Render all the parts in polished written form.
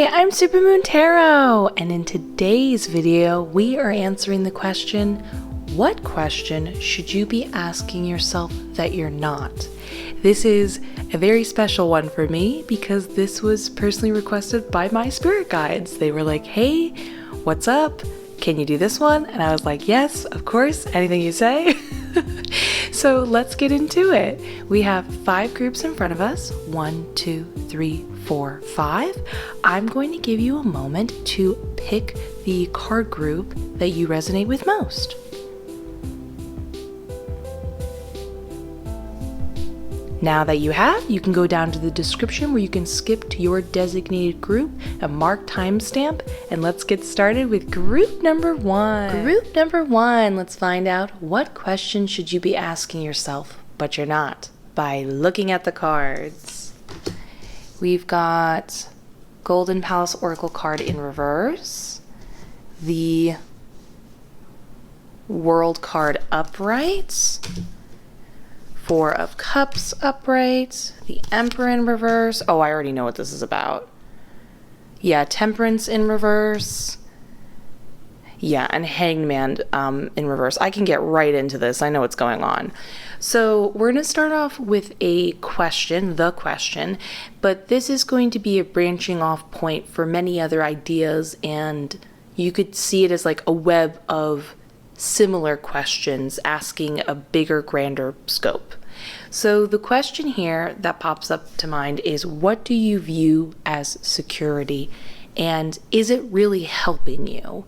I'm Supermoon Tarot, and in today's video, we are answering the question, what question should you be asking yourself that you're not? This is a very special one for me because this was personally requested by my spirit guides. They were like, hey, what's up? Can you do this one? And I was like, yes, of course, anything you say. So let's get into it. We have 5 groups in front of us. 1, 2, 3, 4, 5. I'm going to give you a moment to pick the card group that you resonate with most. Now that you have, you can go down to the description where you can skip to your designated group and mark timestamp, and let's get started with group number 1. Group number 1, let's find out what question should you be asking yourself, but you're not, by looking at the cards. We've got Golden Palace Oracle card in reverse, the World card upright, 4 of Cups upright, the Emperor in reverse. Oh, I already know what this is about. Yeah, Temperance in reverse. Yeah, and Hanged Man in reverse. I can get right into this. I know what's going on. So we're going to start off with a question, the question, but this is going to be a branching off point for many other ideas, and you could see it as like a web of similar questions asking a bigger, grander scope. So the question here that pops up to mind is, what do you view as security, and is it really helping you?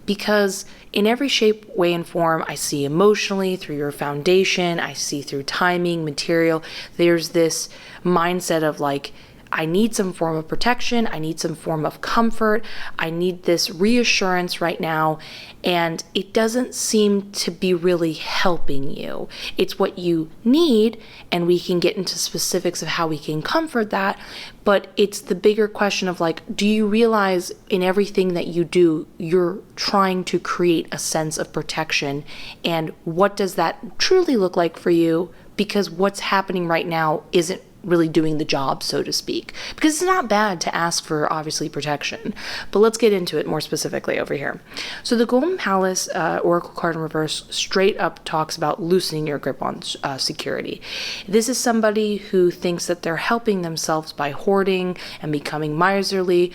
Because in every shape, way, and form, I see emotionally through your foundation, I see through timing, material, there's this mindset of like, I need some form of protection, I need some form of comfort, I need this reassurance right now, and it doesn't seem to be really helping you. It's what you need, and we can get into specifics of how we can comfort that, but it's the bigger question of like, do you realize in everything that you do, you're trying to create a sense of protection, and what does that truly look like for you? Because what's happening right now isn't really doing the job, so to speak. Because it's not bad to ask for, obviously, protection. But let's get into it more specifically over here. So the Golden Palace Oracle card in reverse straight up talks about loosening your grip on security. This is somebody who thinks that they're helping themselves by hoarding and becoming miserly.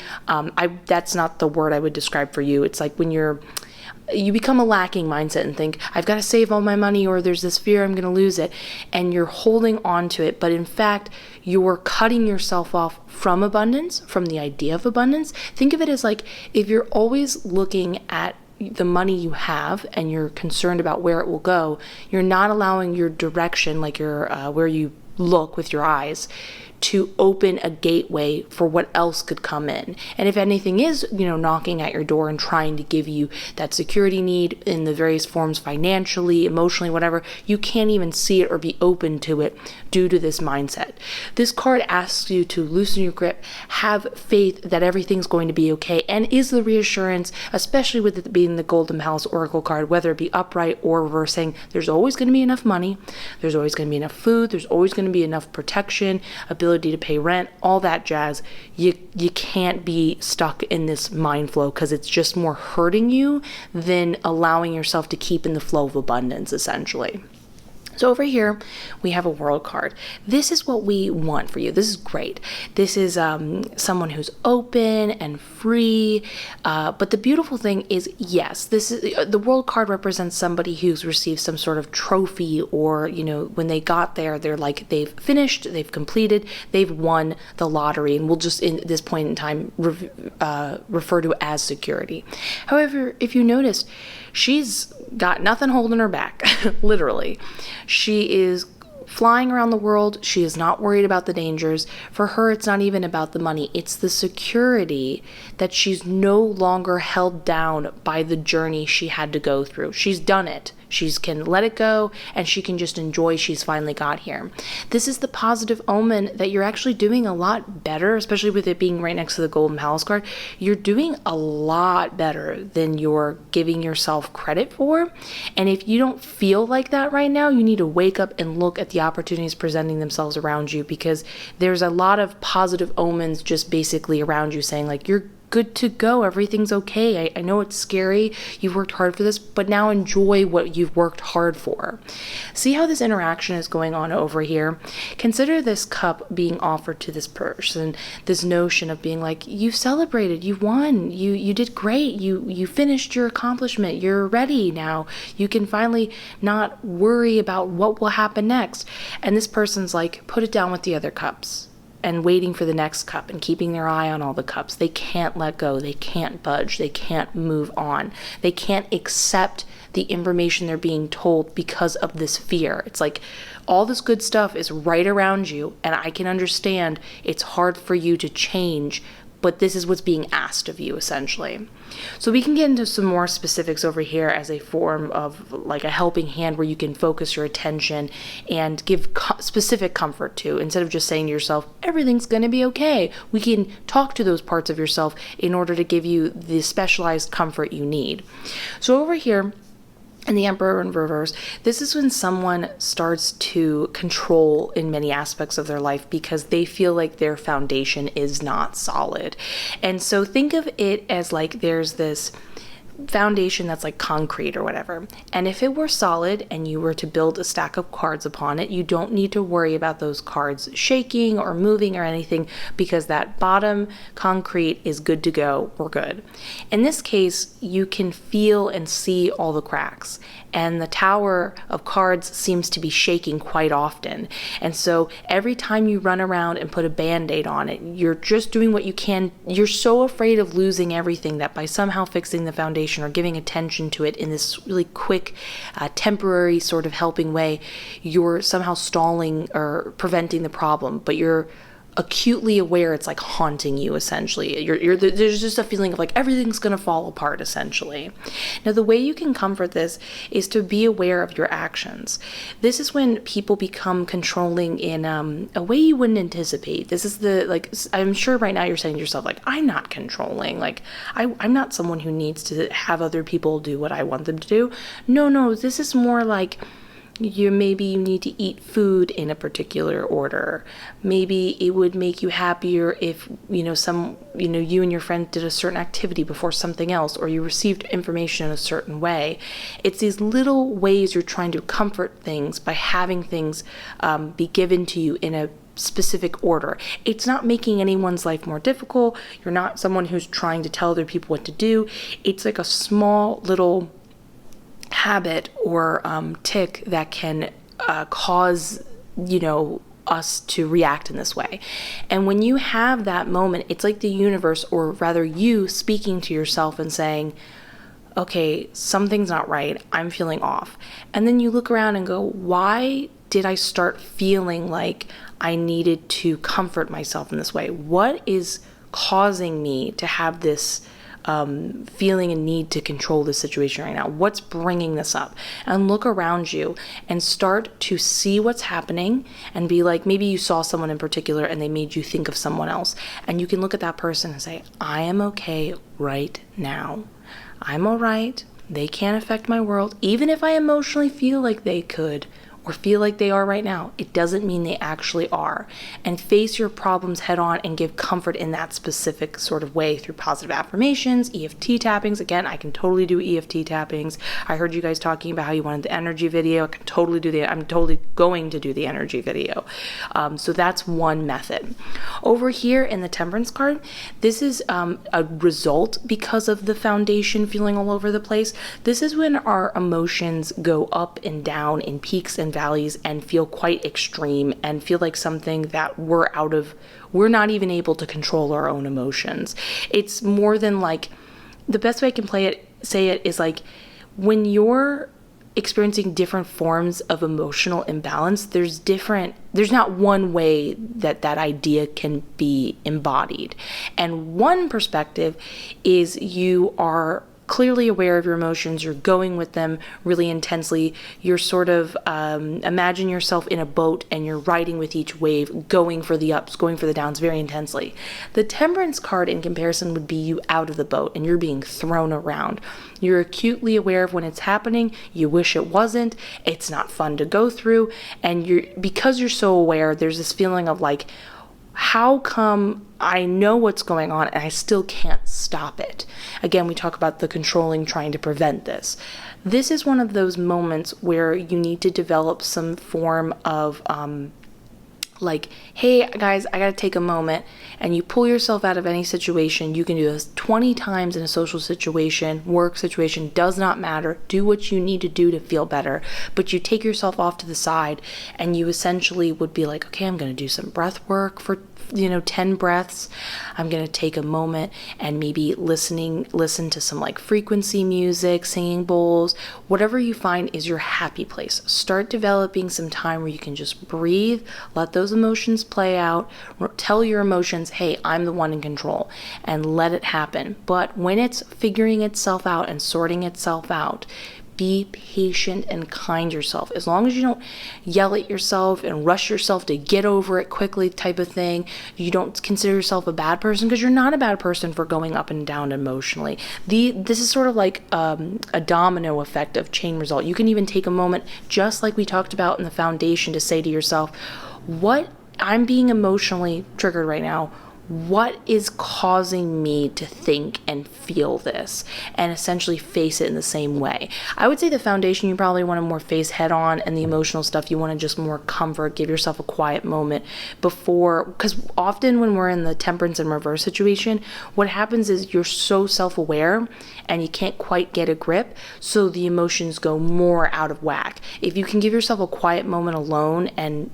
That's not the word I would describe for you. It's like when you become a lacking mindset and think, I've got to save all my money, or there's this fear I'm going to lose it, and you're holding on to it. But in fact, you're cutting yourself off from abundance, from the idea of abundance. Think of it as like, if you're always looking at the money you have and you're concerned about where it will go, you're not allowing your direction, like your where you look with your eyes, to open a gateway for what else could come in. And if anything is, knocking at your door and trying to give you that security need in the various forms, financially, emotionally, whatever, you can't even see it or be open to it due to this mindset. This card asks you to loosen your grip, have faith that everything's going to be okay, and is the reassurance, especially with it being the Golden Palace Oracle card, whether it be upright or reversing, there's always going to be enough money, there's always going to be enough food, there's always going to be enough protection, ability to pay rent, all that jazz. You can't be stuck in this mind flow, because it's just more hurting you than allowing yourself to keep in the flow of abundance, essentially. So over here, we have a World card. This is what we want for you. This is great. This is someone who's open and free. But the beautiful thing is, yes, this is the World card represents somebody who's received some sort of trophy, or, when they got there, they're like, they've finished, they've completed, they've won the lottery, and we'll just, in this point in time, refer to it as security. However, if you notice, she's got nothing holding her back, literally. She is flying around the world. She is not worried about the dangers. For her, it's not even about the money. It's the security that she's no longer held down by the journey she had to go through. She's done it. She can let it go, and she can just enjoy she's finally got here. This is the positive omen that you're actually doing a lot better, especially with it being right next to the Golden Palace card. You're doing a lot better than you're giving yourself credit for. And if you don't feel like that right now, you need to wake up and look at the opportunities presenting themselves around you, because there's a lot of positive omens just basically around you saying like, you're good to go. Everything's okay. I know it's scary. You've worked hard for this, but now enjoy what you've worked hard for. See how this interaction is going on over here? Consider this cup being offered to this person, this notion of being like, you celebrated, you won, you did great, you finished your accomplishment, you're ready now. You can finally not worry about what will happen next. And this person's like, put it down with the other cups, and waiting for the next cup and keeping their eye on all the cups. They can't let go. They can't budge. They can't move on. They can't accept the information they're being told because of this fear. It's like all this good stuff is right around you, and I can understand it's hard for you to change, but this is what's being asked of you, essentially. So we can get into some more specifics over here as a form of like a helping hand where you can focus your attention and give specific comfort to, instead of just saying to yourself, everything's going to be okay. We can talk to those parts of yourself in order to give you the specialized comfort you need. So over here, and the Emperor in reverse, this is when someone starts to control in many aspects of their life because they feel like their foundation is not solid. And so think of it as like there's this foundation that's like concrete or whatever. And if it were solid and you were to build a stack of cards upon it, you don't need to worry about those cards shaking or moving or anything, because that bottom concrete is good to go. We're good. In this case, you can feel and see all the cracks, and the tower of cards seems to be shaking quite often. And so every time you run around and put a band-aid on it, you're just doing what you can. You're so afraid of losing everything that by somehow fixing the foundation or giving attention to it in this really quick, temporary sort of helping way, you're somehow stalling or preventing the problem, but you're acutely aware it's like haunting you, essentially. There's just a feeling of like everything's going to fall apart, essentially. Now, the way you can comfort this is to be aware of your actions. This is when people become controlling in a way you wouldn't anticipate. This is I'm sure right now you're saying to yourself, like, I'm not controlling. Like, I'm not someone who needs to have other people do what I want them to do. No, this is more like, maybe you need to eat food in a particular order. Maybe it would make you happier if you and your friend did a certain activity before something else, or you received information in a certain way. It's these little ways you're trying to comfort things by having things be given to you in a specific order. It's not making anyone's life more difficult. You're not someone who's trying to tell other people what to do. It's like a small little habit or tick that can cause us to react in this way. And when you have that moment, it's like the universe, or rather you, speaking to yourself and saying, okay, something's not right, I'm feeling off. And then you look around and go, why did I start feeling like I needed to comfort myself in this way? What is causing me to have this feeling a need to control this situation right now? What's bringing this up? And look around you and start to see what's happening and be like, maybe you saw someone in particular and they made you think of someone else. And you can look at that person and say, I am okay right now. I'm all right. They can't affect my world. Even if I emotionally feel like they could, or feel like they are right now, it doesn't mean they actually are. And face your problems head on and give comfort in that specific sort of way through positive affirmations, EFT tappings. Again, I can totally do EFT tappings. I heard you guys talking about how you wanted the energy video. I'm totally going to do the energy video. So that's one method. Over here in the Temperance card, this is a result because of the foundation feeling all over the place. This is when our emotions go up and down in peaks and valleys and feel quite extreme and feel like something that we're not even able to control our own emotions. It's more than like, the best way I can say it is like, when you're experiencing different forms of emotional imbalance, there's not one way that idea can be embodied. And one perspective is you are clearly aware of your emotions. You're going with them really intensely. You're sort of, imagine yourself in a boat and you're riding with each wave, going for the ups, going for the downs very intensely. The Temperance card in comparison would be you out of the boat and you're being thrown around. You're acutely aware of when it's happening. You wish it wasn't. It's not fun to go through. And because you're so aware, there's this feeling of like, how come I know what's going on and I still can't stop it? Again, we talk about the controlling, trying to prevent this. This is one of those moments where you need to develop some form of like, hey guys, I gotta take a moment, and you pull yourself out of any situation. You can do this 20 times in a social situation, work situation, does not matter. Do what you need to do to feel better, but you take yourself off to the side and you essentially would be like, okay, I'm gonna do some breath work for 10 breaths. I'm going to take a moment and maybe listen to some like frequency music, singing bowls, whatever you find is your happy place. Start developing some time where you can just breathe, let those emotions play out, tell your emotions, hey, I'm the one in control, and let it happen. But when it's figuring itself out and sorting itself out, be patient and kind yourself. As long as you don't yell at yourself and rush yourself to get over it quickly type of thing, you don't consider yourself a bad person, because you're not a bad person for going up and down emotionally. This is sort of like a domino effect of chain result. You can even take a moment, just like we talked about in the foundation, to say to yourself, what I'm being emotionally triggered right now, what is causing me to think and feel this, and essentially face it in the same way. I would say the foundation you probably want to more face head on, and the emotional stuff you want to just more comfort, give yourself a quiet moment before, because often when we're in the Temperance and reverse situation, what happens is you're so self-aware and you can't quite get a grip, so the emotions go more out of whack. If you can give yourself a quiet moment alone and,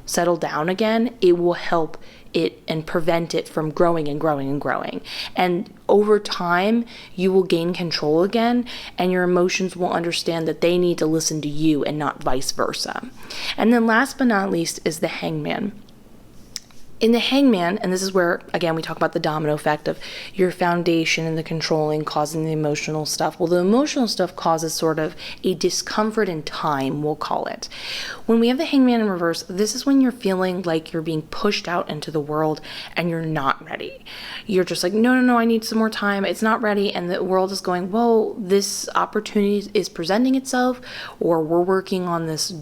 settle down again, it will help it and prevent it from growing and growing and growing. And over time, you will gain control again, and your emotions will understand that they need to listen to you and not vice versa. And then last but not least is the Hangman. In the Hangman, and this is where, again, we talk about the domino effect of your foundation and the controlling causing the emotional stuff. Well, the emotional stuff causes sort of a discomfort in time, we'll call it. When we have the Hangman in reverse, this is when you're feeling like you're being pushed out into the world and you're not ready. You're just like, no, I need some more time. It's not ready. And the world is going, well, this opportunity is presenting itself, or we're working on this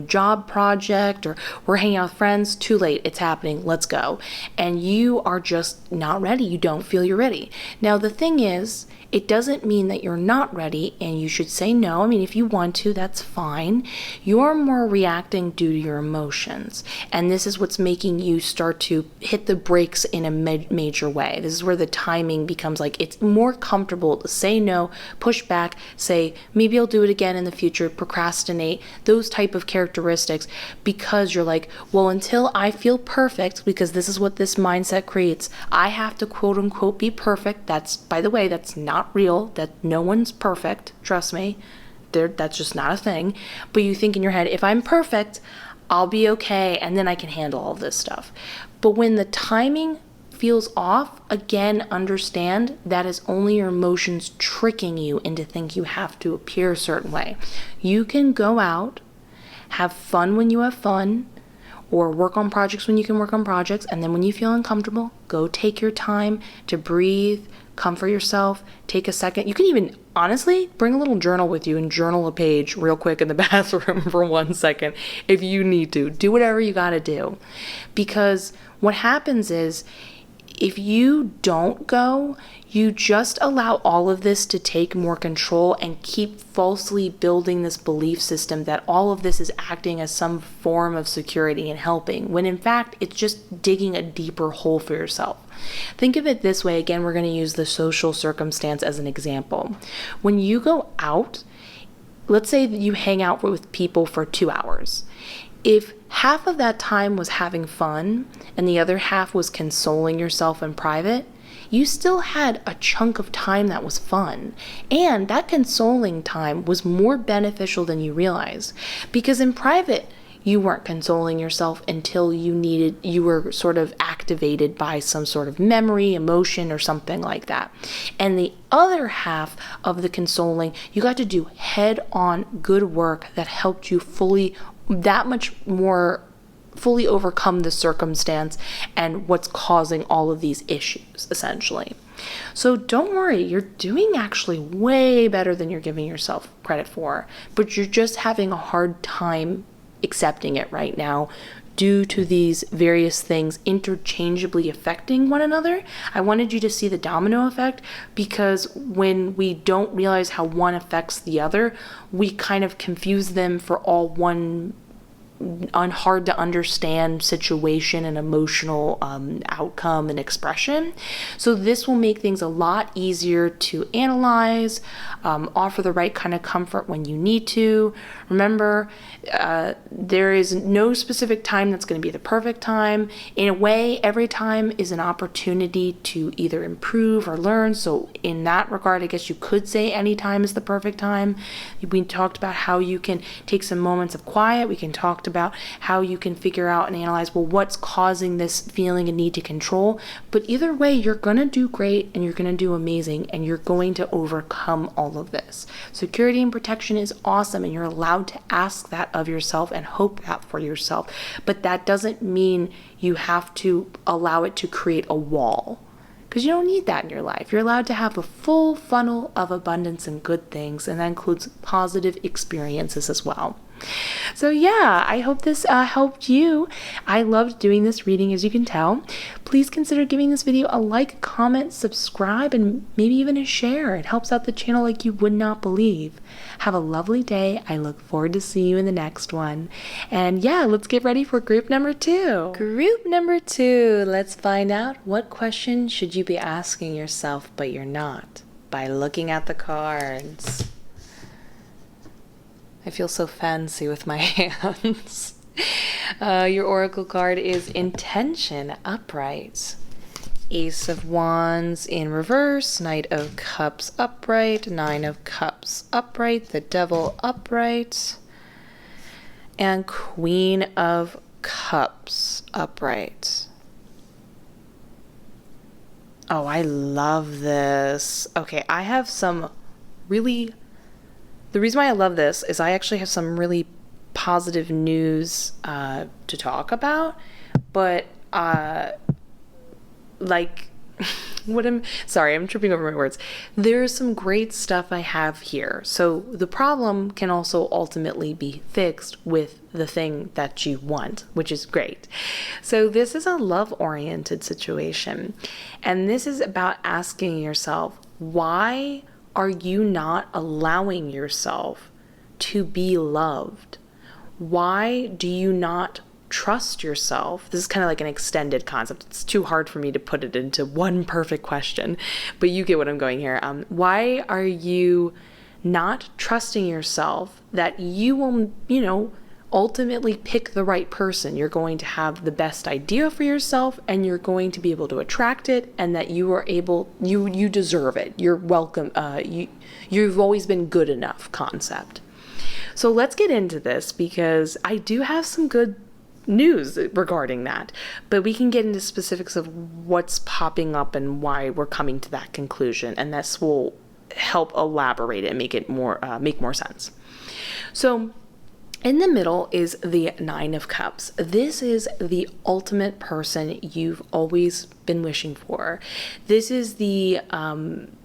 job project, or we're hanging out with friends, too late, it's happening, let's go. And you are just not ready. You don't feel you're ready. Now, the thing is, it doesn't mean that you're not ready and you should say no. I mean, if you want to, that's fine. You're more reacting due to your emotions. And this is what's making you start to hit the brakes in a major way. This is where the timing becomes like, it's more comfortable to say no, push back, say, maybe I'll do it again in the future, procrastinate, those type of characteristics, because you're like, well, until I feel perfect, because this is what this mindset creates, I have to quote unquote be perfect. That's, by the way, that's not real, that no one's perfect, trust me, that's just not a thing. But you think in your head, if I'm perfect, I'll be okay, and then I can handle all this stuff. But when the timing feels off, again, understand that is only your emotions tricking you into think you have to appear a certain way. You can go out, have fun when you have fun, or work on projects when you can work on projects, and then when you feel uncomfortable, go take your time to breathe, comfort yourself, take a second. You can even, honestly, bring a little journal with you and journal a page real quick in the bathroom for 1 second if you need to. Do whatever you gotta do. Because what happens is, if you don't go, you just allow all of this to take more control and keep falsely building this belief system that all of this is acting as some form of security and helping, when in fact, it's just digging a deeper hole for yourself. Think of it this way. Again, we're going to use the social circumstance as an example. When you go out, let's say that you hang out with people for 2 hours. If half of that time was having fun and the other half was consoling yourself in private, you still had a chunk of time that was fun. And that consoling time was more beneficial than you realized. Because in private, you weren't consoling yourself until you were sort of activated by some sort of memory, emotion, or something like that. And the other half of the consoling, you got to do head-on good work that helped you that much more fully overcome the circumstance and what's causing all of these issues, essentially. So don't worry, you're doing actually way better than you're giving yourself credit for, but you're just having a hard time accepting it right now due to these various things interchangeably affecting one another. I wanted you to see the domino effect, because when we don't realize how one affects the other, we kind of confuse them for all one hard to understand situation and emotional outcome and expression. So this will make things a lot easier to analyze, offer the right kind of comfort when you need to. Remember, there is no specific time that's going to be the perfect time. In a way, every time is an opportunity to either improve or learn. So in that regard, I guess you could say any time is the perfect time. We talked about how you can take some moments of quiet. We can talk about how you can figure out and analyze, well, what's causing this feeling and need to control. But either way, you're going to do great and you're going to do amazing, and you're going to overcome all of this. Security and protection is awesome, and you're allowed to ask that of yourself and hope that for yourself. But that doesn't mean you have to allow it to create a wall, because you don't need that in your life. You're allowed to have a full funnel of abundance and good things, and that includes positive experiences as well. So yeah, I hope this helped you. I loved doing this reading, as you can tell. Please consider giving this video a like, comment, subscribe, and maybe even a share. It helps out the channel like you would not believe. Have a lovely day. I look forward to seeing you in the next one. And yeah, let's get ready for group number 2. Group number 2. Let's find out, what question should you be asking yourself but you're not, by looking at the cards. I feel so fancy with my hands. Your oracle card is Intention upright. Ace of Wands in reverse, Knight of Cups upright, Nine of Cups upright, the Devil upright, and Queen of Cups upright. Oh, I love this. Okay, I have some really... The reason why I love this is I actually have some really positive news to talk about, but sorry, I'm tripping over my words. There's some great stuff I have here. So the problem can also ultimately be fixed with the thing that you want, which is great. So this is a love-oriented situation, and this is about asking yourself, why are you not allowing yourself to be loved? Why do you not trust yourself? This is kind of like an extended concept. It's too hard for me to put it into one perfect question, but you get what I'm going here. Why are you not trusting yourself that you will, ultimately pick the right person? You're going to have the best idea for yourself, and you're going to be able to attract it, and that you deserve it. You're welcome. You've always been good enough concept. So let's get into this, because I do have some good news regarding that, but we can get into specifics of what's popping up and why we're coming to that conclusion, and this will help elaborate it and make more sense. So in the middle is the Nine of Cups. This is the ultimate person you've always been wishing for. This is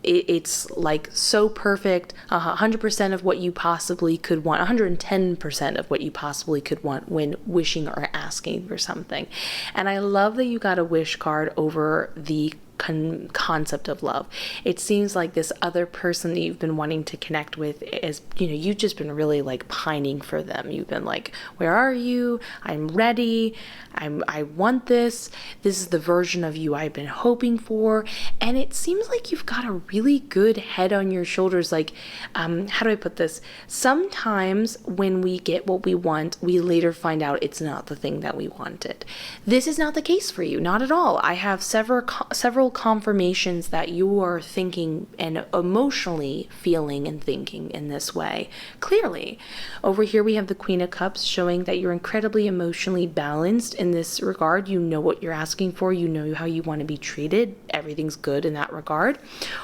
it's like so perfect, 100% of what you possibly could want, 110% of what you possibly could want when wishing or asking for something. And I love that you got a wish card over the concept of love. It seems like this other person that you've been wanting to connect with is, you've just been really like pining for them. You've been like, where are you? I'm ready. I want this. This is the version of you I've been hoping for. And it seems like you've got a really good head on your shoulders. Like, how do I put this? Sometimes when we get what we want, we later find out it's not the thing that we wanted. This is not the case for you. Not at all. I have several several confirmations that you are thinking and emotionally feeling and thinking in this way. Clearly, over here we have the Queen of Cups showing that you're incredibly emotionally balanced in this regard. You know what you're asking for. You know how you want to be treated. Everything's good in that regard.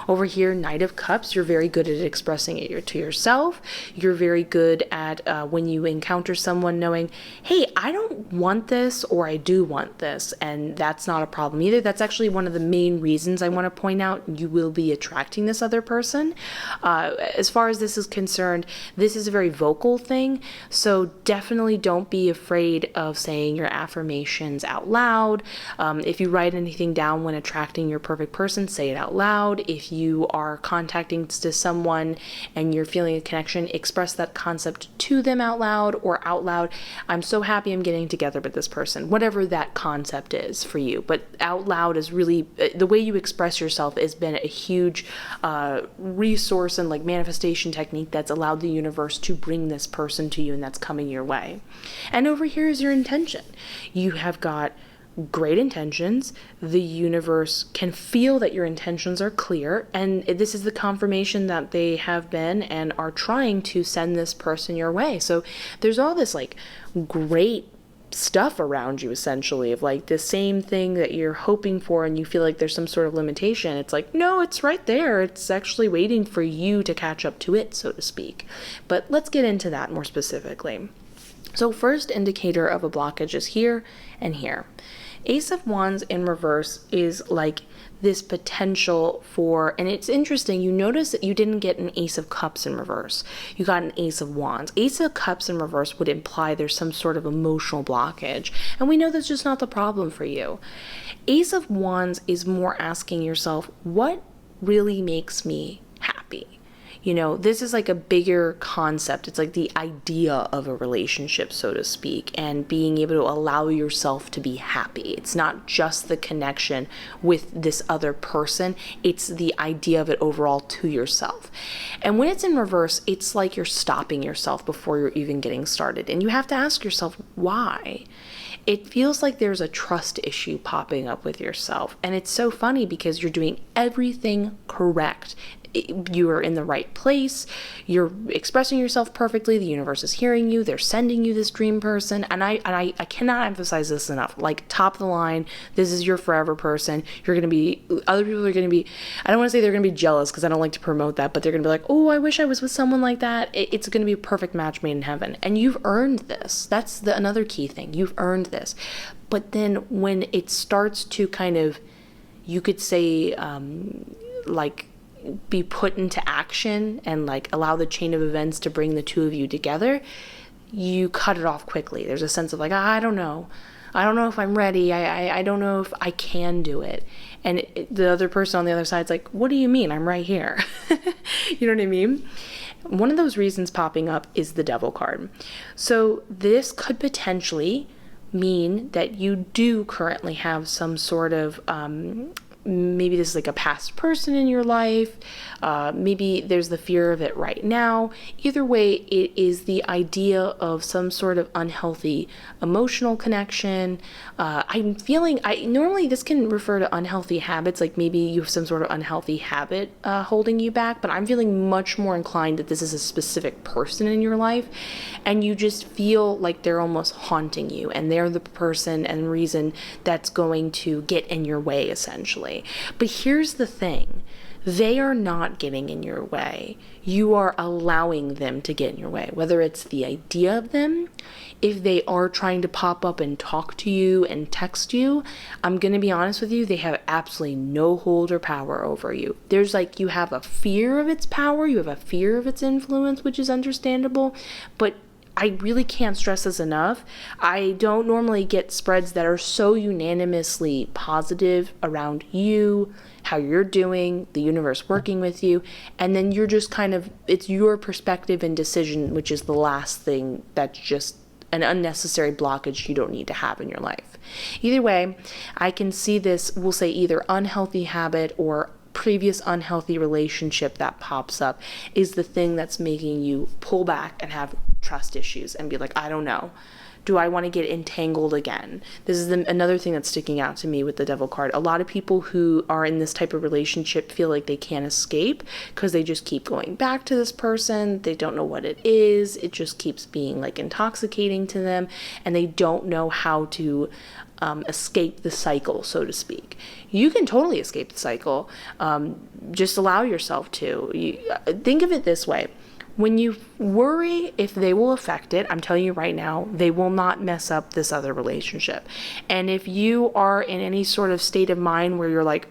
Over here, Knight of Cups, you're very good at expressing it to yourself. You're very good at when you encounter someone knowing, hey, I don't want this, or I do want this, and that's not a problem either. That's actually one of the main reasons I want to point out you will be attracting this other person. As far as this is concerned, this is a very vocal thing, so definitely don't be afraid of saying your affirmations out loud. If you write anything down when attracting your perfect person, say it out loud. If you are contacting to someone and you're feeling a connection, express that concept to them out loud or out loud. I'm so happy I'm getting together with this person, whatever that concept is for you. But out loud is really, the way you express yourself has been a huge resource and like manifestation technique that's allowed the universe to bring this person to you, and that's coming your way. And over here is your intention. You have got great intentions. The universe can feel that your intentions are clear, and this is the confirmation that they have been and are trying to send this person your way. So there's all this like great stuff around you, essentially, of like the same thing that you're hoping for and you feel like there's some sort of limitation. It's like, no, it's right there. It's actually waiting for you to catch up to it, so to speak. But let's get into that more specifically. So first indicator of a blockage is here and here. Ace of Wands in reverse is like this potential for, and it's interesting, you notice that you didn't get an Ace of Cups in reverse. You got an Ace of Wands. Ace of Cups in reverse would imply there's some sort of emotional blockage, and we know that's just not the problem for you. Ace of Wands is more asking yourself, what really makes me happy? You know, this is like a bigger concept. It's like the idea of a relationship, so to speak, and being able to allow yourself to be happy. It's not just the connection with this other person. It's the idea of it overall to yourself. And when it's in reverse, it's like you're stopping yourself before you're even getting started. And you have to ask yourself, why? It feels like there's a trust issue popping up with yourself. And it's so funny because you're doing everything correct. You are in the right place, you're expressing yourself perfectly, the universe is hearing you, they're sending you this dream person, and I cannot emphasize this enough. Like, top of the line, this is your forever person. You're going to be, other people are going to be, I don't want to say they're going to be jealous because I don't like to promote that, but they're going to be like, oh, I wish I was with someone like that. It's going to be a perfect match made in heaven, and you've earned this. That's another key thing. You've earned this. But then when it starts to kind of, you could say, like, be put into action and like allow the chain of events to bring the two of you together, you cut it off quickly. There's a sense of like, I don't know if I'm ready. I don't know if I can do it. And the other person on the other side's like, what do you mean? I'm right here. You know what I mean? One of those reasons popping up is the Devil card. So this could potentially mean that you do currently have some sort of maybe this is like a past person in your life. Maybe there's the fear of it right now. Either way, it is the idea of some sort of unhealthy emotional connection. I'm feeling, normally this can refer to unhealthy habits, like maybe you have some sort of unhealthy habit holding you back, but I'm feeling much more inclined that this is a specific person in your life, and you just feel like they're almost haunting you, and they're the person and reason that's going to get in your way, essentially. But here's the thing. They are not getting in your way. You are allowing them to get in your way, whether it's the idea of them. If they are trying to pop up and talk to you and text you, I'm going to be honest with you, they have absolutely no hold or power over you. There's like, you have a fear of its power, you have a fear of its influence, which is understandable, but I really can't stress this enough. I don't normally get spreads that are so unanimously positive around you, how you're doing, the universe working with you, and then you're just kind of, it's your perspective and decision, which is the last thing that's just an unnecessary blockage you don't need to have in your life. Either way, I can see this, we'll say either unhealthy habit or previous unhealthy relationship that pops up is the thing that's making you pull back and have trust issues and be like, I don't know. Do I want to get entangled again? This is another thing that's sticking out to me with the Devil card. A lot of people who are in this type of relationship feel like they can't escape because they just keep going back to this person. They don't know what it is. It just keeps being like intoxicating to them, and they don't know how to escape the cycle, so to speak. You can totally escape the cycle. Just allow yourself to. Think of it this way. When you worry if they will affect it, I'm telling you right now, they will not mess up this other relationship. And if you are in any sort of state of mind where you're like,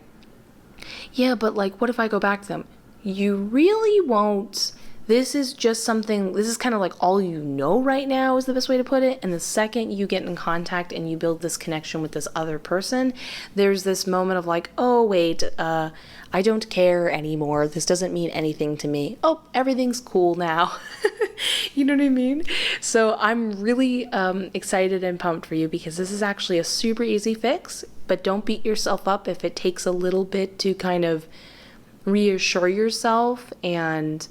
yeah, but like, what if I go back to them? You really won't. This is just something, this is kind of like all you know right now is the best way to put it. And the second you get in contact and you build this connection with this other person, there's this moment of like, oh, wait, I don't care anymore. This doesn't mean anything to me. Oh, everything's cool now. You know what I mean? So I'm really excited and pumped for you because this is actually a super easy fix, but don't beat yourself up if it takes a little bit to kind of reassure yourself and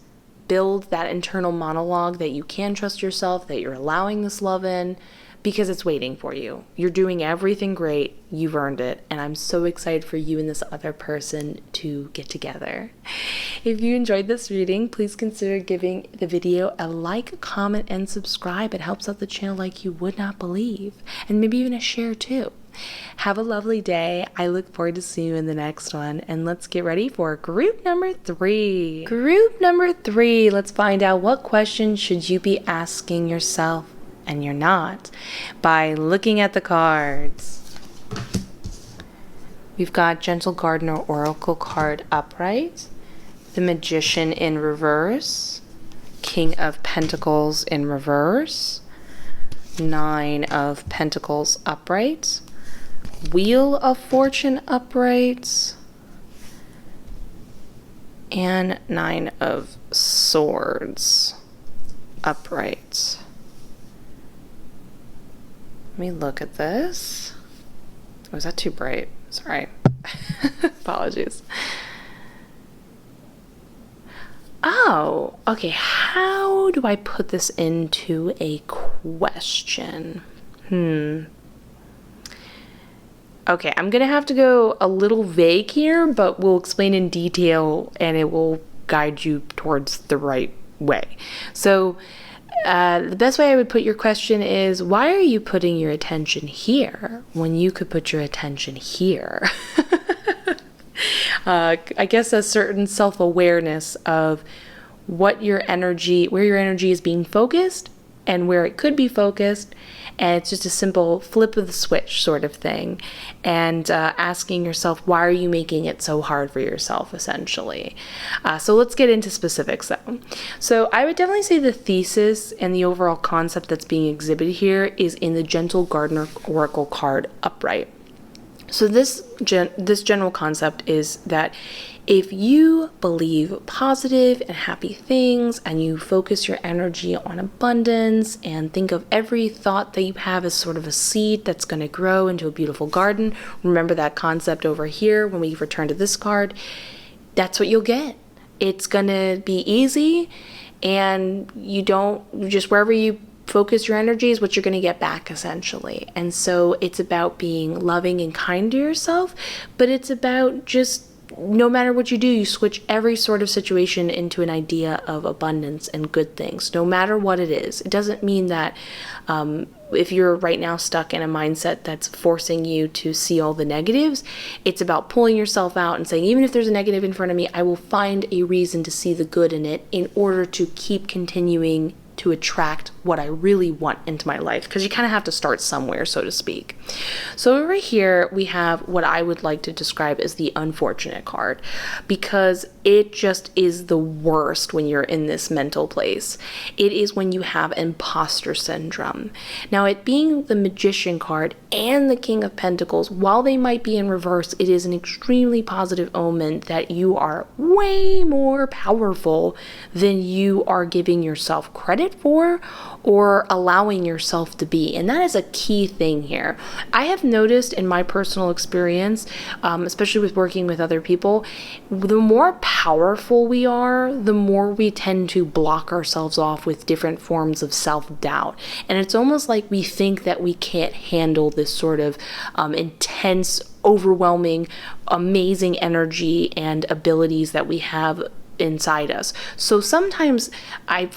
build that internal monologue that you can trust yourself, that you're allowing this love in, because it's waiting for you. You're doing everything great. You've earned it. And I'm so excited for you and this other person to get together. If you enjoyed this reading, please consider giving the video a like, comment, and subscribe. It helps out the channel like you would not believe. And maybe even a share too. Have a lovely day. I look forward to seeing you in the next one. And let's get ready for group number 3. Group number 3. Let's find out what questions should you be asking yourself and you're not by looking at the cards. We've got Gentle Gardener Oracle card upright, the Magician in reverse, King of Pentacles in reverse, 9 of Pentacles upright, Wheel of Fortune upright, and 9 of Swords upright. Let me look at this. Oh, is that too bright? Sorry. Apologies. Oh, okay. How do I put this into a question? Okay, I'm going to have to go a little vague here, but we'll explain in detail and it will guide you towards the right way. So, the best way I would put your question is, why are you putting your attention here when you could put your attention here? I guess a certain self-awareness of where your energy is being focused and where it could be focused. And it's just a simple flip of the switch sort of thing. And asking yourself, why are you making it so hard for yourself, essentially? So let's get into specifics, though. So I would definitely say the thesis and the overall concept that's being exhibited here is in the Gentle Gardener Oracle card upright. So this general concept is that if you believe positive and happy things and you focus your energy on abundance and think of every thought that you have as sort of a seed that's going to grow into a beautiful garden, remember that concept over here when we return to this card, that's what you'll get. It's going to be easy, and you don't just wherever you focus your energy is what you're going to get back, essentially. And so it's about being loving and kind to yourself, but it's about just no matter what you do, you switch every sort of situation into an idea of abundance and good things, no matter what it is. It doesn't mean that if you're right now stuck in a mindset that's forcing you to see all the negatives, it's about pulling yourself out and saying, even if there's a negative in front of me, I will find a reason to see the good in it in order to keep continuing to attract what I really want into my life, because you kind of have to start somewhere, so to speak. So over here we have what I would like to describe as the unfortunate card, because it just is the worst when you're in this mental place. It is when you have imposter syndrome. Now, it being the Magician card and the King of Pentacles, while they might be in reverse, it is an extremely positive omen that you are way more powerful than you are giving yourself credit it for or allowing yourself to be. And that is a key thing here. I have noticed in my personal experience, especially with working with other people, the more powerful we are, the more we tend to block ourselves off with different forms of self-doubt. And it's almost like we think that we can't handle this sort of intense, overwhelming, amazing energy and abilities that we have inside us. So sometimes I'll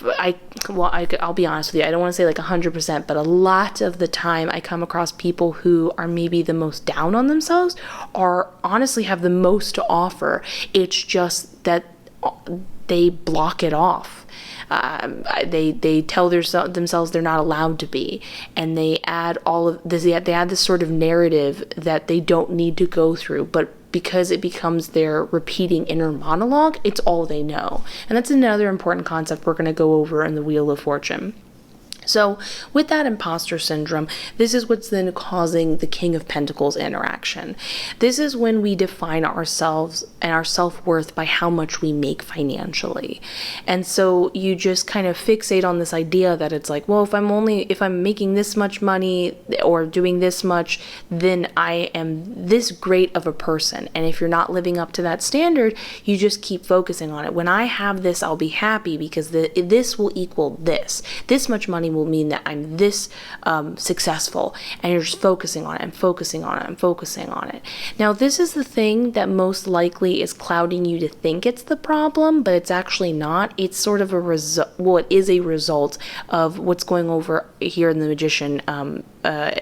be honest with you, I don't want to say like 100%, but a lot of the time I come across people who are maybe the most down on themselves or honestly have the most to offer. It's just that they block it off. They tell themselves they're not allowed to be, and they add all of this. They add this sort of narrative that they don't need to go through, but because it becomes their repeating inner monologue, it's all they know. And that's another important concept we're going to go over in the Wheel of Fortune. So with that imposter syndrome, this is what's then causing the King of Pentacles interaction. This is when we define ourselves and our self-worth by how much we make financially. And so you just kind of fixate on this idea that it's like, well, if I'm making this much money or doing this much, then I am this great of a person. And if you're not living up to that standard, you just keep focusing on it. When I have this, I'll be happy because this will equal this. This much money will mean that I'm this successful, and you're just focusing on it and focusing on it and focusing on it. Now, this is the thing that most likely is clouding you to think it's the problem, but it's actually not. It's sort of it is a result of what's going over here in the Magician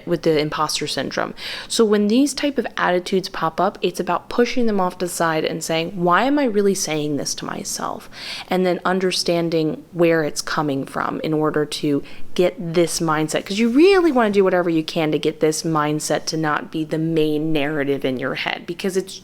with the imposter syndrome. So when these type of attitudes pop up, it's about pushing them off to the side and saying, why am I really saying this to myself? And then understanding where it's coming from in order to get this mindset, because you really want to do whatever you can to get this mindset to not be the main narrative in your head, because it's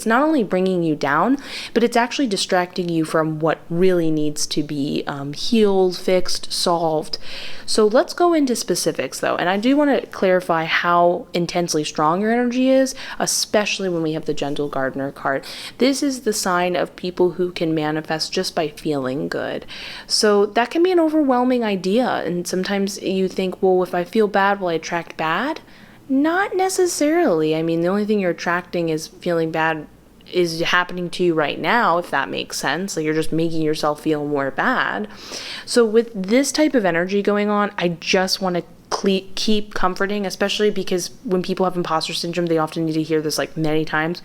not only bringing you down, but it's actually distracting you from what really needs to be healed, fixed, solved. So let's go into specifics though, and I do want to clarify how intensely strong your energy is, especially when we have the Gentle Gardener card. This is the sign of people who can manifest just by feeling good. So that can be an overwhelming idea, and sometimes you think, well, if I feel bad, will I attract bad? Not necessarily. I mean, the only thing you're attracting is feeling bad is happening to you right now, if that makes sense. Like you're just making yourself feel more bad. So with this type of energy going on, I just want to keep comforting, especially because when people have imposter syndrome, they often need to hear this like many times.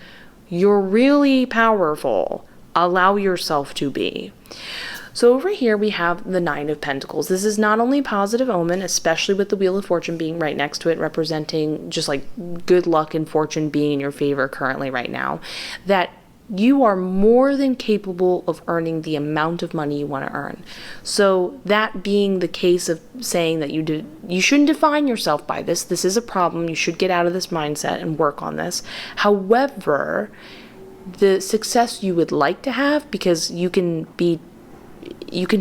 You're really powerful. Allow yourself to be. So over here we have the Nine of Pentacles. This is not only a positive omen, especially with the Wheel of Fortune being right next to it, representing just like good luck and fortune being in your favor currently right now, that you are more than capable of earning the amount of money you want to earn. So that being the case of saying that you shouldn't define yourself by this. This is a problem. You should get out of this mindset and work on this. However, the success you would like to have, because you can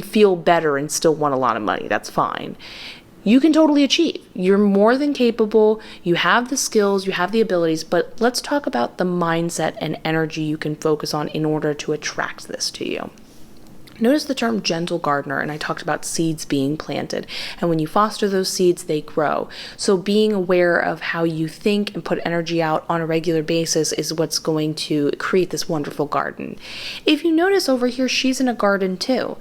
feel better and still want a lot of money. That's fine. You can totally achieve. You're more than capable. You have the skills, you have the abilities, but let's talk about the mindset and energy you can focus on in order to attract this to you. Notice the term gentle gardener, and I talked about seeds being planted. And when you foster those seeds, they grow. So being aware of how you think and put energy out on a regular basis is what's going to create this wonderful garden. If you notice over here, she's in a garden too.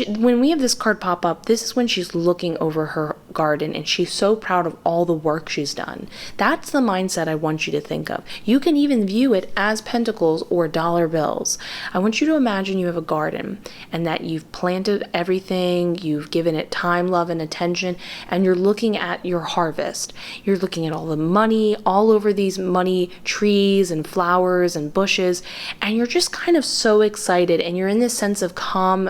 When we have this card pop up, this is when she's looking over her garden and she's so proud of all the work she's done. That's the mindset I want you to think of. You can even view it as pentacles or dollar bills. I want you to imagine you have a garden, and that you've planted everything, you've given it time, love, and attention, and you're looking at your harvest. You're looking at all the money, all over these money trees and flowers and bushes, and you're just kind of so excited, and you're in this sense of calm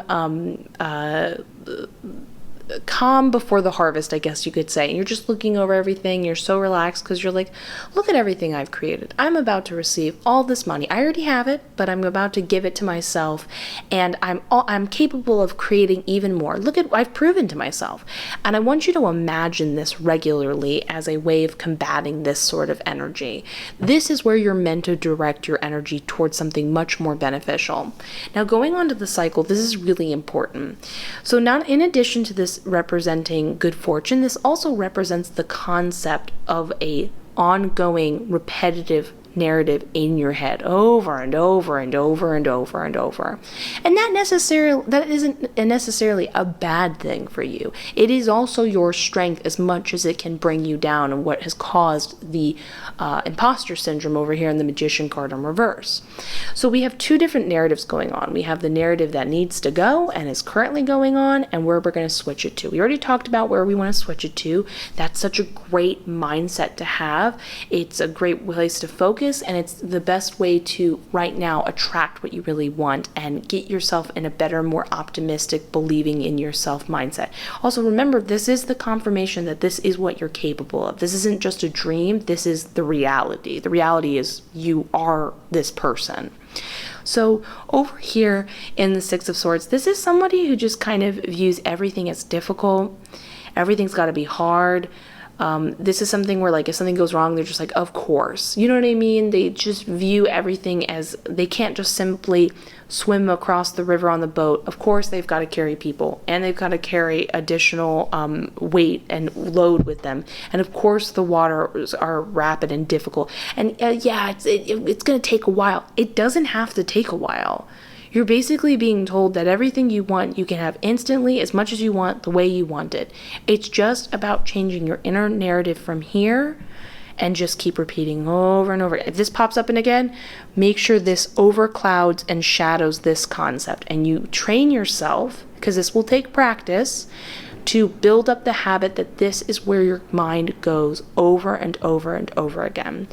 calm before the harvest, I guess you could say. And you're just looking over everything. You're so relaxed because you're like, look at everything I've created. I'm about to receive all this money. I already have it, but I'm about to give it to myself, and I'm capable of creating even more. Look at, I've proven to myself. And I want you to imagine this regularly as a way of combating this sort of energy. This is where you're meant to direct your energy towards something much more beneficial. Now, going on to the cycle, this is really important. So not in addition to this representing good fortune, this also represents the concept of a ongoing repetitive narrative in your head over and over and over and over and over. And that isn't necessarily a bad thing for you. It is also your strength as much as it can bring you down, and what has caused the imposter syndrome over here in the Magician card in reverse. So we have two different narratives going on. We have the narrative that needs to go and is currently going on, and where we're going to switch it to. We already talked about where we want to switch it to. That's such a great mindset to have. It's a great place to focus, and it's the best way to right now attract what you really want and get yourself in a better, more optimistic, believing in yourself mindset. Also, remember, this is the confirmation that this is what you're capable of. This isn't just a dream. This is the reality. The reality is you are this person. So over here in the Six of Swords, this is somebody who just kind of views everything as difficult. Everything's got to be hard. This is something where, like, if something goes wrong, they're just like, of course. You know what I mean? They just view everything as, they can't just simply swim across the river on the boat. Of course, they've got to carry people, and they've got to carry additional weight and load with them. And of course, the waters are rapid and difficult. And yeah, it's going to take a while. It doesn't have to take a while. You're basically being told that everything you want, you can have instantly, as much as you want, the way you want it. It's just about changing your inner narrative from here, and just keep repeating over and over. If this pops up and again, make sure this overclouds and shadows this concept. And you train yourself, because this will take practice, to build up the habit that this is where your mind goes over and over and over again.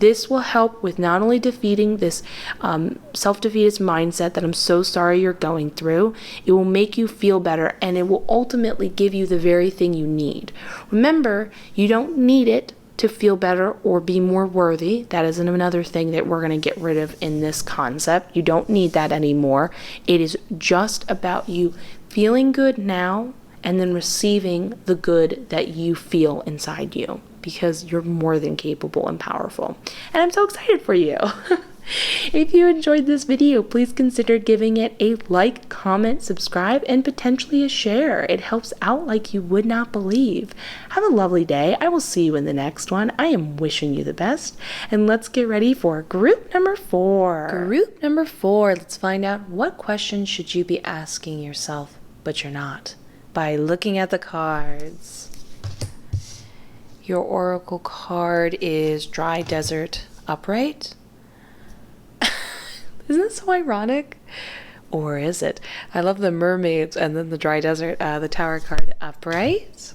This will help with not only defeating this self-defeatist mindset that I'm so sorry you're going through, it will make you feel better, and it will ultimately give you the very thing you need. Remember, you don't need it to feel better or be more worthy. That is another thing that we're going to get rid of in this concept. You don't need that anymore. It is just about you feeling good now, and then receiving the good that you feel inside you, because you're more than capable and powerful. And I'm so excited for you. If you enjoyed this video, please consider giving it a like, comment, subscribe, and potentially a share. It helps out like you would not believe. Have a lovely day. I will see you in the next one. I am wishing you the best. And let's get ready for group number 4. Group number 4. Let's find out, what questions should you be asking yourself, but you're not, by looking at the cards. Your oracle card is Dry Desert Upright. Isn't it so ironic? Or is it? I love the mermaids and then the dry desert, the Tower card upright.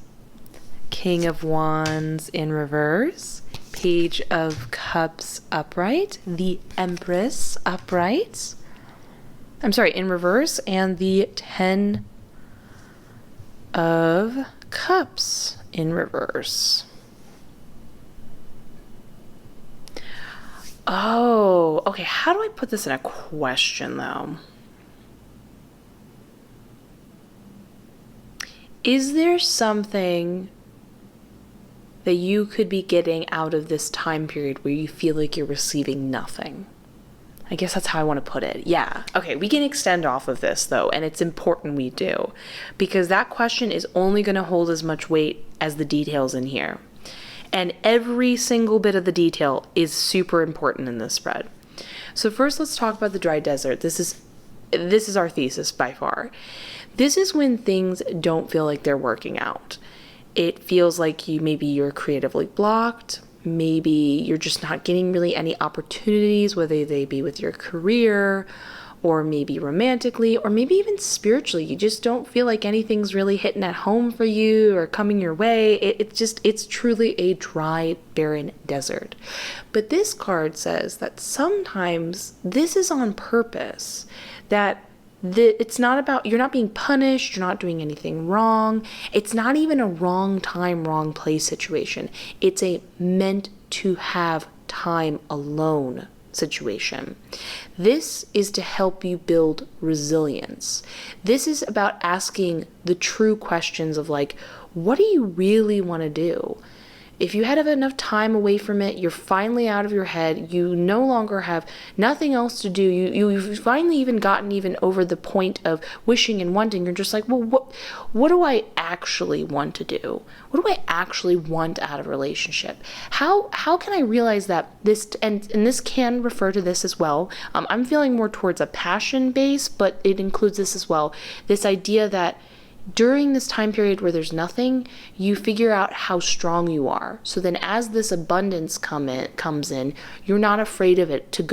King of Wands in reverse. Page of Cups upright. The Empress upright. I'm sorry, in reverse. And the 10 of Cups in reverse. Oh, okay. How do I put this in a question, though? Is there something that you could be getting out of this time period where you feel like you're receiving nothing? I guess that's how I want to put it. Yeah. Okay, we can extend off of this, though, and it's important we do, because that question is only going to hold as much weight as the details in here. And every single bit of the detail is super important in this spread. So first, let's talk about the dry desert. This is our thesis by far. This is when things don't feel like they're working out. It feels like you're creatively blocked. Maybe you're just not getting really any opportunities, whether they be with your career, or maybe romantically, or maybe even spiritually. You just don't feel like anything's really hitting at home for you or coming your way. It's truly a dry, barren desert. But this card says that sometimes this is on purpose, that it's not about, you're not being punished, you're not doing anything wrong. It's not even a wrong time, wrong place situation. It's a meant to have time alone situation. This is to help you build resilience. This is about asking the true questions of like, what do you really want to do? If you had enough time away from it, you're finally out of your head, you no longer have nothing else to do, you've finally even gotten even over the point of wishing and wanting, you're just like, well, what do I actually want to do? What do I actually want out of a relationship? How can I realize that this, and this can refer to this as well, I'm feeling more towards a passion base, but it includes this as well, this idea that during this time period where there's nothing, you figure out how strong you are. So then as this abundance comes in, you're not afraid of it to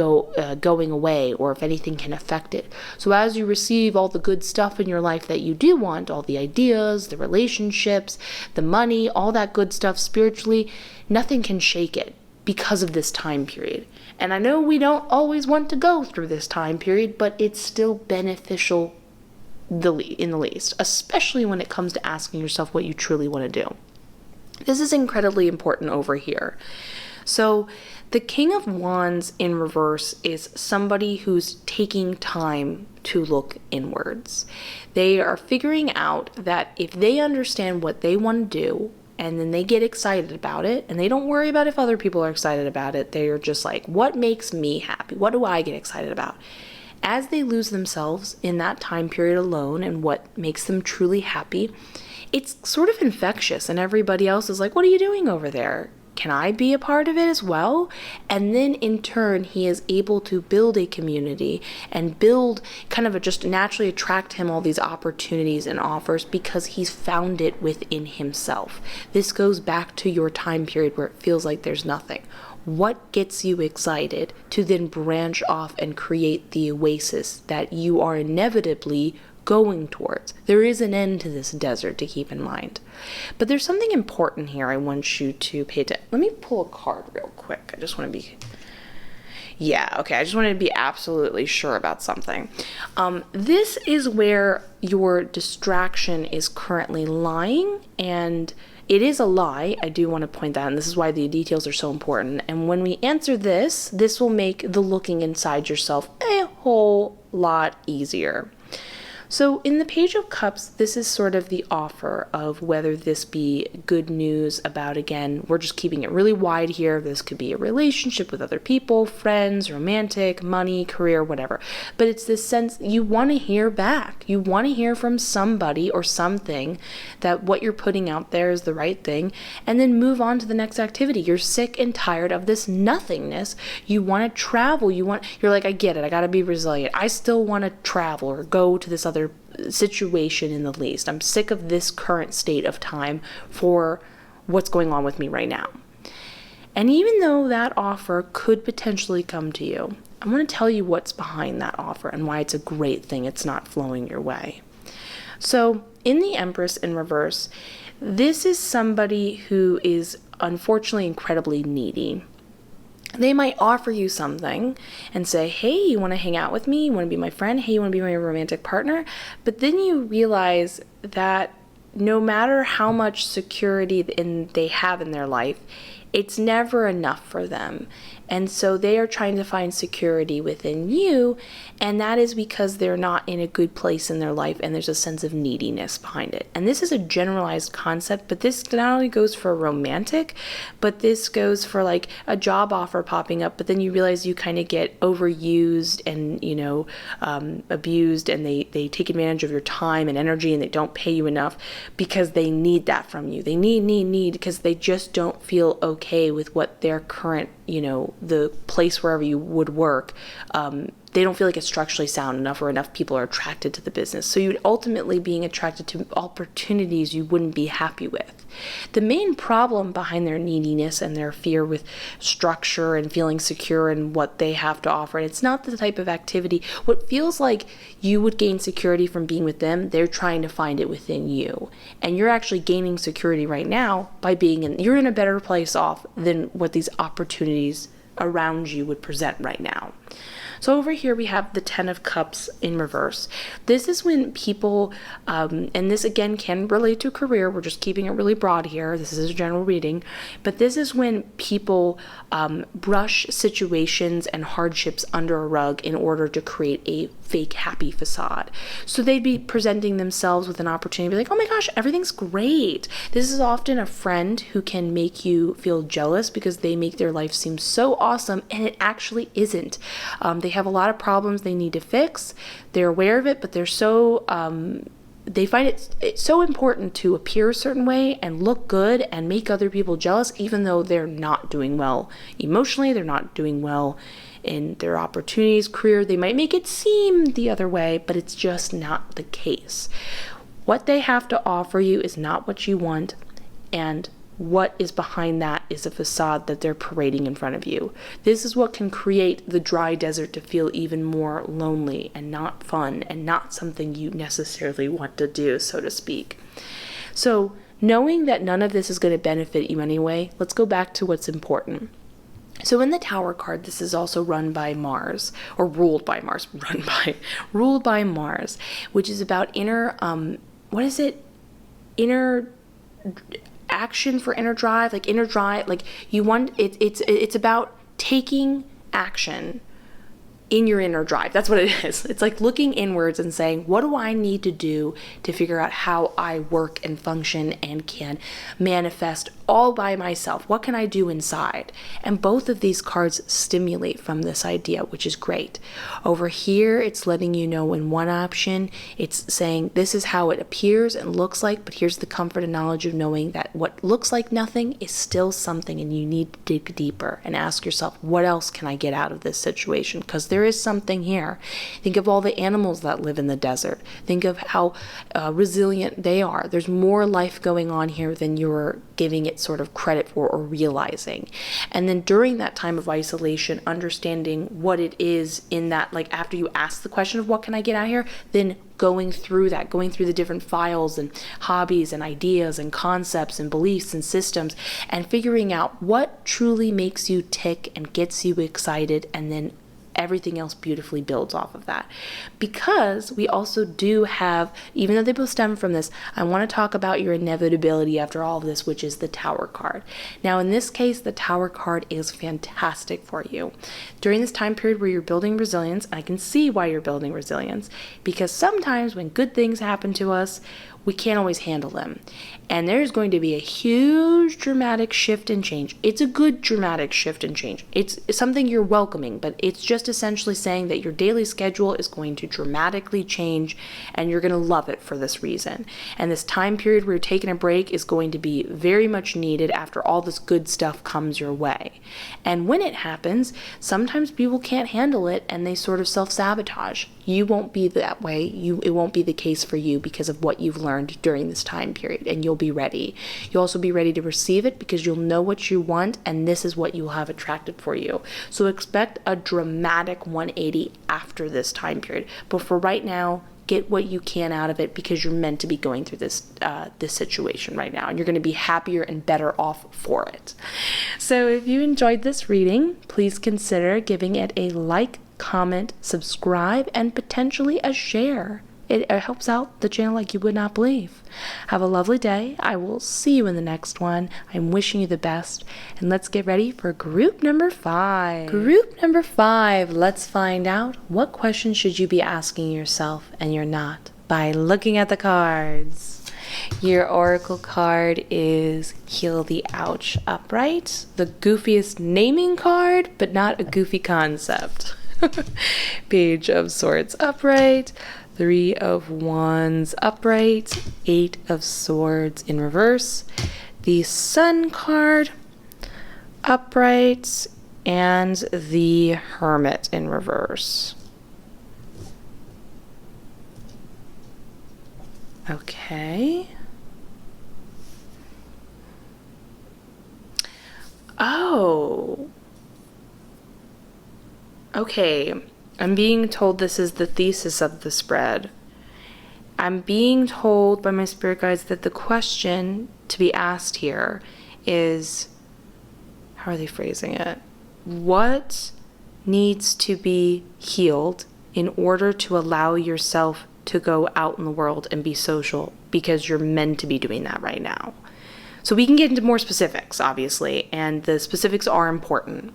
going away, or if anything can affect it. So as you receive all the good stuff in your life that you do want, all the ideas, the relationships, the money, all that good stuff spiritually, nothing can shake it because of this time period. And I know we don't always want to go through this time period, but it's still beneficial in the least, especially when it comes to asking yourself what you truly want to do. This is incredibly important over here. So the King of Wands in reverse is somebody who's taking time to look inwards. They are figuring out that if they understand what they want to do, and then they get excited about it, and they don't worry about if other people are excited about it, they are just like, what makes me happy? What do I get excited about? As they lose themselves in that time period alone and what makes them truly happy, it's sort of infectious, and everybody else is like, what are you doing over there? Can I be a part of it as well? And then in turn, he is able to build a community and build just naturally attract him all these opportunities and offers because he's found it within himself. This goes back to your time period where it feels like there's nothing. What gets you excited to then branch off and create the oasis that you are inevitably going towards? There is an end to this desert, to keep in mind. But there's something important here I want you to pay attention. Let me pull a card real quick. I just want to be... I just wanted to be absolutely sure about something. This is where your distraction is currently lying, and it is a lie. I do want to point that out, and this is why the details are so important. And when we answer this will make the looking inside yourself a whole lot easier. So in the Page of Cups, this is sort of the offer of whether this be good news about, again, we're just keeping it really wide here. This could be a relationship with other people, friends, romantic, money, career, whatever. But it's this sense you want to hear back. You want to hear from somebody or something that what you're putting out there is the right thing, and then move on to the next activity. You're sick and tired of this nothingness. You want to travel. You're like, I get it. I got to be resilient. I still want to travel or go to this other situation in the least. I'm sick of this current state of time for what's going on with me right now. And even though that offer could potentially come to you, I want to tell you what's behind that offer and why it's a great thing it's not flowing your way. So in the Empress in reverse, this is somebody who is unfortunately incredibly needy. They might offer you something and say, hey, you want to hang out with me? You want to be my friend? Hey, you want to be my romantic partner? But then you realize that no matter how much security they have in their life, it's never enough for them. And so they are trying to find security within you, and that is because they're not in a good place in their life, and there's a sense of neediness behind it. And this is a generalized concept, but this not only goes for romantic, but this goes for like a job offer popping up, but then you realize you kind of get overused and, abused, and they take advantage of your time and energy, and they don't pay you enough because they need that from you. They need because they just don't feel okay with what their current, the place wherever you would work, they don't feel like it's structurally sound enough or enough people are attracted to the business. So you'd ultimately being attracted to opportunities you wouldn't be happy with. The main problem behind their neediness and their fear with structure and feeling secure in what they have to offer, and it's not the type of activity, what feels like you would gain security from being with them, they're trying to find it within you. And you're actually gaining security right now by you're in a better place off than what these opportunities around you would present right now. So over here we have the 10 of Cups in reverse. This is when people, and this again can relate to career, we're just keeping it really broad here, this is a general reading, but this is when people brush situations and hardships under a rug in order to create a fake happy facade. So they'd be presenting themselves with an opportunity to be like, oh my gosh, everything's great. This is often a friend who can make you feel jealous because they make their life seem so awesome, and it actually isn't. They have a lot of problems they need to fix. They're aware of it, but they're so they find it's so important to appear a certain way and look good and make other people jealous, even though they're not doing well emotionally, they're not doing well in their opportunities, career. They might make it seem the other way, but it's just not the case. What they have to offer you is not what you want, and what is behind that is a facade that they're parading in front of you. This is what can create the dry desert to feel even more lonely and not fun and not something you necessarily want to do, so to speak. So knowing that none of this is going to benefit you anyway, let's go back to what's important. So in the Tower card, this is also run by Mars, or ruled by Mars, ruled by Mars, which is about inner, inner action for inner drive, like you want, it's about taking action in your inner drive. That's what it is. It's like looking inwards and saying, what do I need to do to figure out how I work and function and can manifest all by myself? What can I do inside? And both of these cards stimulate from this idea, which is great. Over here, it's letting you know in one option, it's saying this is how it appears and looks like, but here's the comfort and knowledge of knowing that what looks like nothing is still something, and you need to dig deeper and ask yourself, what else can I get out of this situation? Because there is something here. Think of all the animals that live in the desert. Think of how resilient they are. There's more life going on here than you're giving it sort of credit for or realizing. And then during that time of isolation, understanding what it is in that, like after you ask the question of what can I get out here, then going through the different files and hobbies and ideas and concepts and beliefs and systems, and figuring out what truly makes you tick and gets you excited, and then everything else beautifully builds off of that. Because we also do have, even though they both stem from this, I want to talk about your inevitability after all of this, which is the Tower card. Now, in this case, the Tower card is fantastic for you. During this time period where you're building resilience, and I can see why you're building resilience, because sometimes when good things happen to us, we can't always handle them. And there's going to be a huge dramatic shift and change. It's a good dramatic shift and change. It's something you're welcoming, but it's just essentially saying that your daily schedule is going to dramatically change, and you're going to love it for this reason. And this time period where you're taking a break is going to be very much needed after all this good stuff comes your way. And when it happens, sometimes people can't handle it and they sort of self-sabotage. You won't be that way. It won't be the case for you because of what you've learned during this time period, and you'll be ready. You'll also be ready to receive it because you'll know what you want, and this is what you will have attracted for you. So expect a dramatic 180 after this time period. But for right now, get what you can out of it, because you're meant to be going through this situation right now, and you're going to be happier and better off for it. So if you enjoyed this reading, please consider giving it a like, comment, subscribe, and potentially a share. It helps out the channel like you would not believe. Have a lovely day. I will see you in the next one. I'm wishing you the best. And let's get ready for group number 5. Group number 5. Let's find out what questions should you be asking yourself and you're not by looking at the cards. Your oracle card is Heal the Ouch upright. The goofiest naming card, but not a goofy concept. Page of Swords upright. 3 of Wands upright, 8 of Swords in reverse, the Sun card upright, and the Hermit in reverse. Okay. Oh. Okay. I'm being told this is the thesis of the spread. I'm being told by my spirit guides that the question to be asked here is, how are they phrasing it? What needs to be healed in order to allow yourself to go out in the world and be social, because you're meant to be doing that right now. So we can get into more specifics, obviously, and the specifics are important.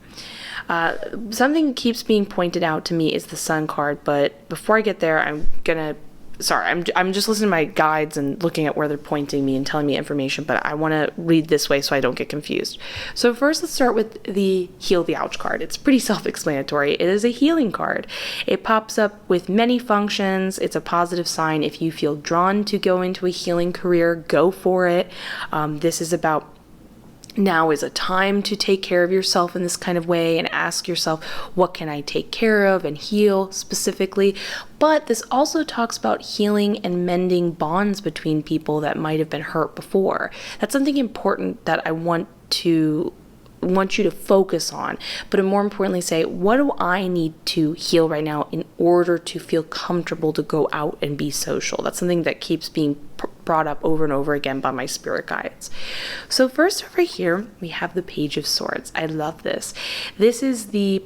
Something keeps being pointed out to me is the Sun card, but before I get there, I'm just listening to my guides and looking at where they're pointing me and telling me information, but I want to read this way so I don't get confused. So first, let's start with the Heal the Ouch card. It's pretty self-explanatory. It is a healing card. It pops up with many functions. It's a positive sign. If you feel drawn to go into a healing career, go for it. This is about now is a time to take care of yourself in this kind of way and ask yourself, what can I take care of and heal specifically? But this also talks about healing and mending bonds between people that might have been hurt before. That's something important that I want you to focus on, but more importantly say, what do I need to heal right now in order to feel comfortable to go out and be social? That's something that keeps being brought up over and over again by my spirit guides. So first over here, we have the Page of Swords. I love this. This is the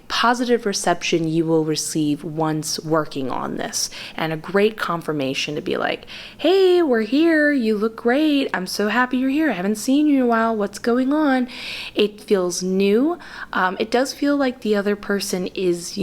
positive reception you will receive once working on this, and a great confirmation to be like, hey, we're here, you look great, I'm so happy you're here, I haven't seen you in a while, what's going on? It feels new. It does feel like the other person is,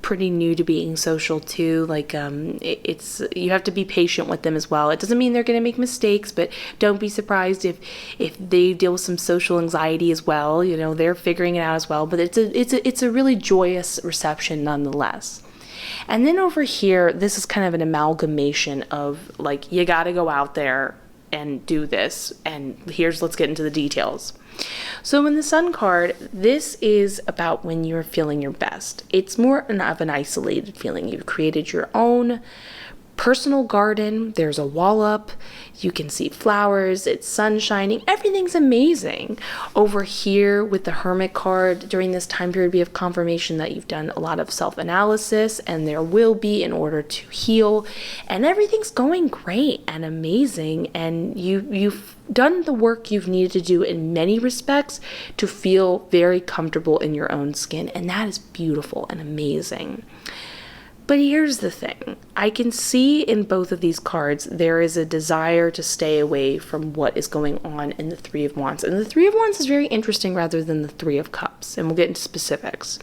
pretty new to being social too. It's you have to be patient with them as well. It doesn't mean they're going to make mistakes, but don't be surprised if they deal with some social anxiety as well. They're figuring it out as well. But it's a really joyous reception nonetheless. And then over here, this is kind of an amalgamation of you got to go out there and do this. And let's get into the details. So in the Sun card, this is about when you're feeling your best. It's more of an isolated feeling. You've created your own personal garden. There's a wall up. You can see flowers. It's sun shining. Everything's amazing. Over here with the Hermit card, during this time period, we have confirmation that you've done a lot of self-analysis, and there will be in order to heal. And everything's going great and amazing. And you've done the work you've needed to do in many respects to feel very comfortable in your own skin. And that is beautiful and amazing. But here's the thing. I can see in both of these cards there is a desire to stay away from what is going on in the Three of Wands. And the Three of Wands is very interesting rather than the Three of Cups. And we'll get into specifics.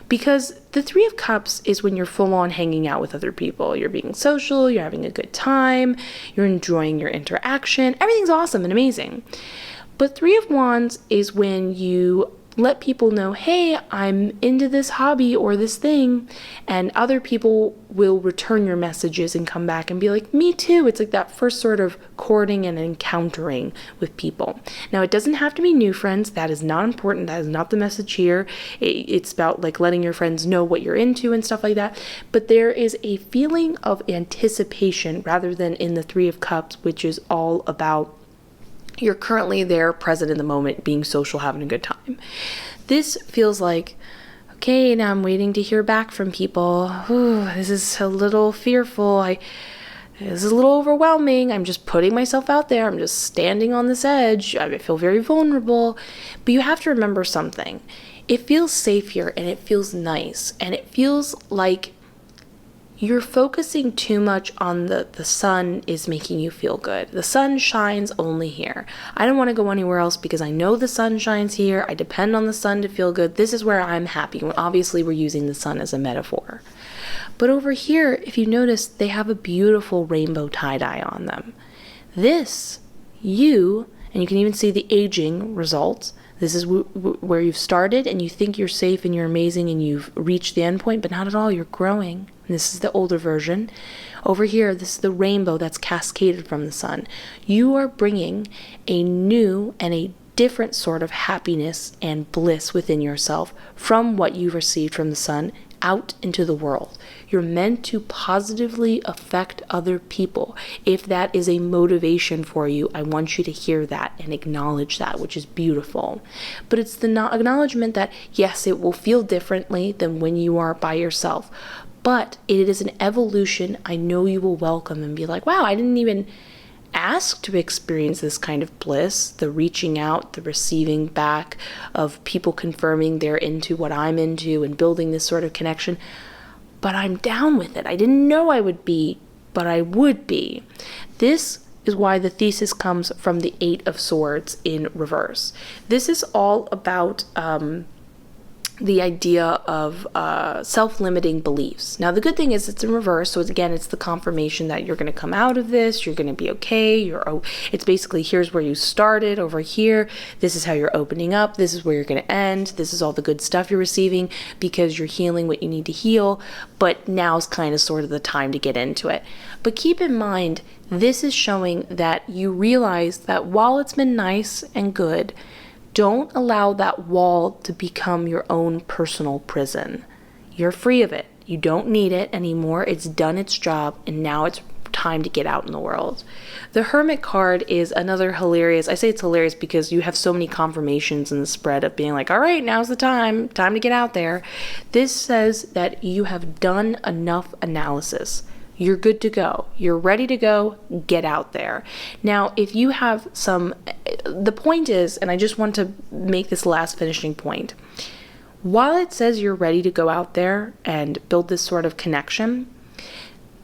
Because the Three of Cups is when you're full on hanging out with other people. You're being social, you're having a good time, you're enjoying your interaction. Everything's awesome and amazing. But Three of Wands is when you let people know, hey, I'm into this hobby or this thing, and other people will return your messages and come back and be like, me too. It's like that first sort of courting and encountering with people. Now, it doesn't have to be new friends. That is not important. That is not the message here. It's about letting your friends know what you're into and stuff like that. But there is a feeling of anticipation rather than in the Three of Cups, which is all about you're currently there, present in the moment, being social, having a good time. This feels like, okay, now I'm waiting to hear back from people. Ooh, this is a little fearful. This is a little overwhelming. I'm just putting myself out there. I'm just standing on this edge. I feel very vulnerable. But you have to remember something. It feels safe here, and it feels nice, and it feels like you're focusing too much on the sun is making you feel good. The sun shines only here. I don't want to go anywhere else because I know the sun shines here. I depend on the sun to feel good. This is where I'm happy. Obviously, we're using the sun as a metaphor. But over here, if you notice, they have a beautiful rainbow tie-dye on them. And you can even see the aging results. This is where you've started and you think you're safe and you're amazing and you've reached the end point, but not at all. You're growing. And this is the older version. Over here, this is the rainbow that's cascaded from the sun. You are bringing a new and a different sort of happiness and bliss within yourself from what you've received from the sun out into the world. You're meant to positively affect other people. If that is a motivation for you, I want you to hear that and acknowledge that, which is beautiful. But it's the acknowledgement that, yes, it will feel differently than when you are by yourself. But it is an evolution I know you will welcome and be like, wow, I didn't even asked to experience this kind of bliss, the reaching out, the receiving back of people confirming they're into what I'm into and building this sort of connection. But I'm down with it. I didn't know I would be, but I would be. This is why the thesis comes from the Eight of Swords in reverse. This is all about the idea of self-limiting beliefs. Now, the good thing is it's in reverse, so it's the confirmation that you're going to come out of this, you're going to be okay, it's basically here's where you started, over here, this is how you're opening up, this is where you're going to end, this is all the good stuff you're receiving because you're healing what you need to heal, but now's kind of sort of the time to get into it. But keep in mind, this is showing that you realize that while it's been nice and good, don't allow that wall to become your own personal prison. You're free of it. You don't need it anymore. It's done its job, and now it's time to get out in the world. The Hermit card is another hilarious, I say it's hilarious because you have so many confirmations in the spread of being like, all right, now's the time to get out there. This says that you have done enough analysis. You're good to go. You're ready to go. Get out there. Now, if you have the point is, and I just want to make this last finishing point, while it says you're ready to go out there and build this sort of connection,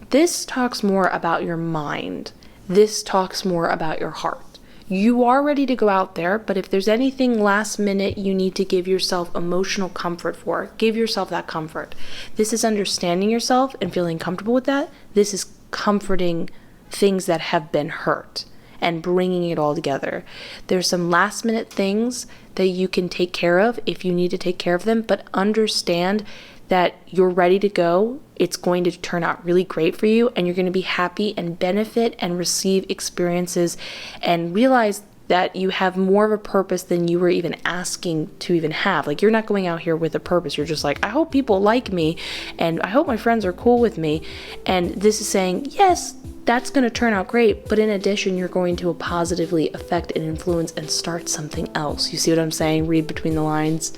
this talks more about your mind. This talks more about your heart. You are ready to go out there, but if there's anything last minute you need to give yourself emotional comfort for, give yourself that comfort. This is understanding yourself and feeling comfortable with that. This is comforting things that have been hurt and bringing it all together. There's some last minute things that you can take care of if you need to take care of them, but understand that you're ready to go. It's going to turn out really great for you, and you're going to be happy and benefit and receive experiences and realize that you have more of a purpose than you were even asking to even have. Like, you're not going out here with a purpose. You're just like, I hope people like me and I hope my friends are cool with me. And this is saying, yes, that's going to turn out great, but in addition, you're going to positively affect and influence and start something else. You see what I'm saying? Read between the lines.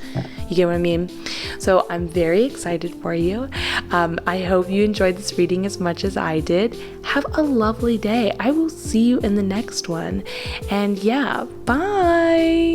You get what I mean? So I'm very excited for you. I hope you enjoyed this reading as much as I did. Have a lovely day. I will see you in the next one. And yeah, bye.